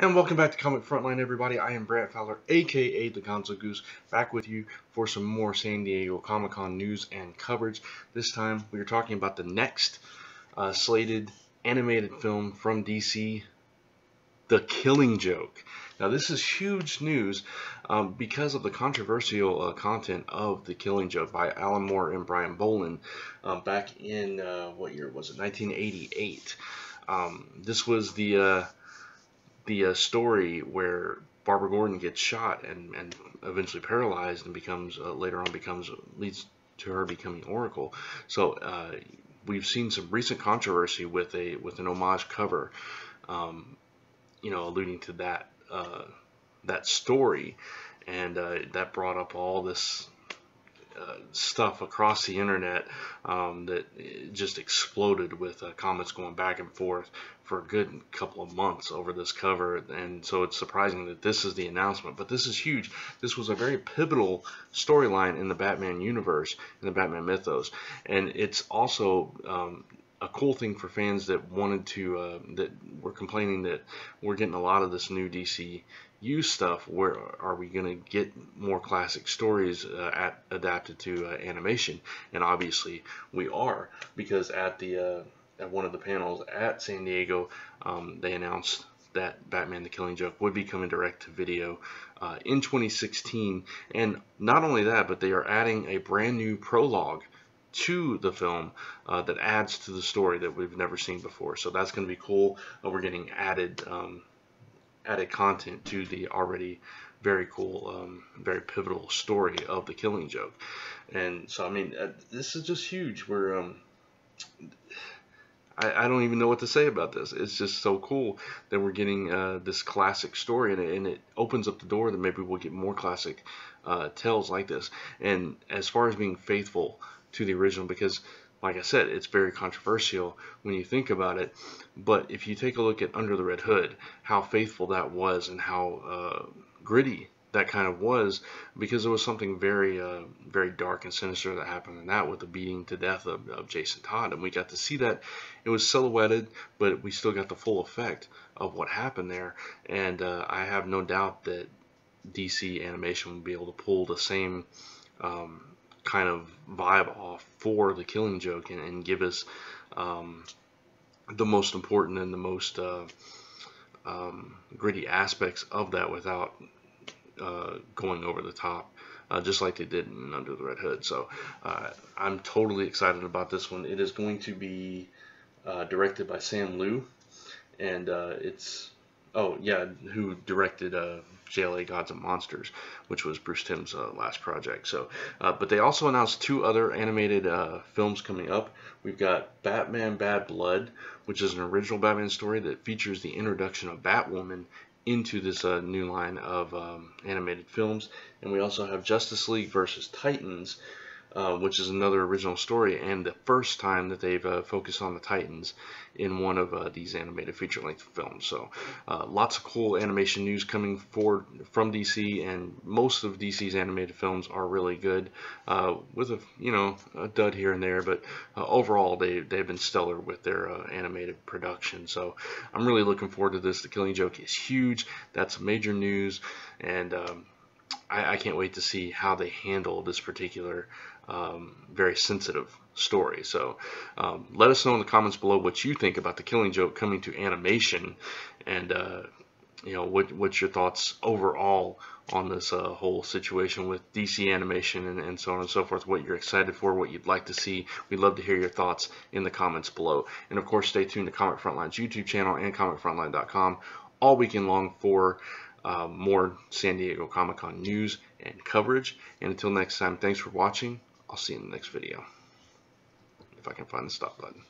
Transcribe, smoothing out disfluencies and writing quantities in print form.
And welcome back to Comic Frontline, everybody. I am Brant Fowler, aka the Gonzo Goose, back with you for some more San Diego Comic-Con news and coverage. This time we are talking about the next slated animated film from DC, The Killing Joke. Now this is huge news because of the controversial content of The Killing Joke by Alan Moore and Brian Bolland back in, what year was it, 1988. This was the story where Barbara Gordon gets shot and eventually paralyzed and becomes later on leads to her becoming Oracle. So we've seen some recent controversy with an homage cover, alluding to that story, and that brought up all this stuff across the internet that just exploded with comments going back and forth for a good couple of months over this cover. And so it's surprising that this is the announcement, but this is huge. This was a very pivotal storyline in the Batman universe, in the Batman mythos, and it's also a cool thing for fans that wanted to that were complaining that we're getting a lot of this new DCU stuff. Where are we going to get more classic stories adapted to animation? And obviously we are, because at one of the panels at San Diego, they announced that Batman: The Killing Joke would be coming direct to video in 2016. And not only that, but they are adding a brand new prologue to the film that adds to the story that we've never seen before. So that's going to be cool. We're getting added content to the already very cool, very pivotal story of The Killing Joke. And so, I mean, this is just huge. I don't even know what to say about this. It's just so cool that we're getting this classic story, and it opens up the door that maybe we'll get more classic tales like this. And as far as being faithful to the original, because like I said, it's very controversial when you think about it, but if you take a look at Under the Red Hood, how faithful that was and how gritty that kind of was, because there was something very very dark and sinister that happened in that, with the beating to death of Jason Todd, and we got to see that. It was silhouetted, but we still got the full effect of what happened there. And I have no doubt that DC animation will be able to pull the same kind of vibe off for The Killing Joke and give us the most important and the most gritty aspects of that without going over the top, just like they did in Under the Red Hood. So I'm totally excited about this one. It is going to be directed by Sam Liu, and who directed JLA Gods and Monsters, which was Bruce Timm's last project. So, but they also announced two other animated films coming up. We've got Batman Bad Blood, which is an original Batman story that features the introduction of Batwoman into this new line of animated films. And we also have Justice League versus Titans, which is another original story, and the first time that they've focused on the Titans in one of these animated feature-length films. So lots of cool animation news coming forward from DC, and most of DC's animated films are really good, with a dud here and there, but overall they've been stellar with their animated production. So I'm really looking forward to this. The Killing Joke is huge. That's major news, and I can't wait to see how they handle this particular very sensitive story. So let us know in the comments below what you think about The Killing Joke coming to animation, and what's your thoughts overall on this whole situation with DC animation and so on and so forth. What you're excited for, what you'd like to see. We'd love to hear your thoughts in the comments below. And of course, stay tuned to Comic Frontline's YouTube channel and ComicFrontline.com all weekend long for more San Diego Comic-Con news and coverage. And until next time, thanks for watching. I'll see you in the next video, if I can find the stop button.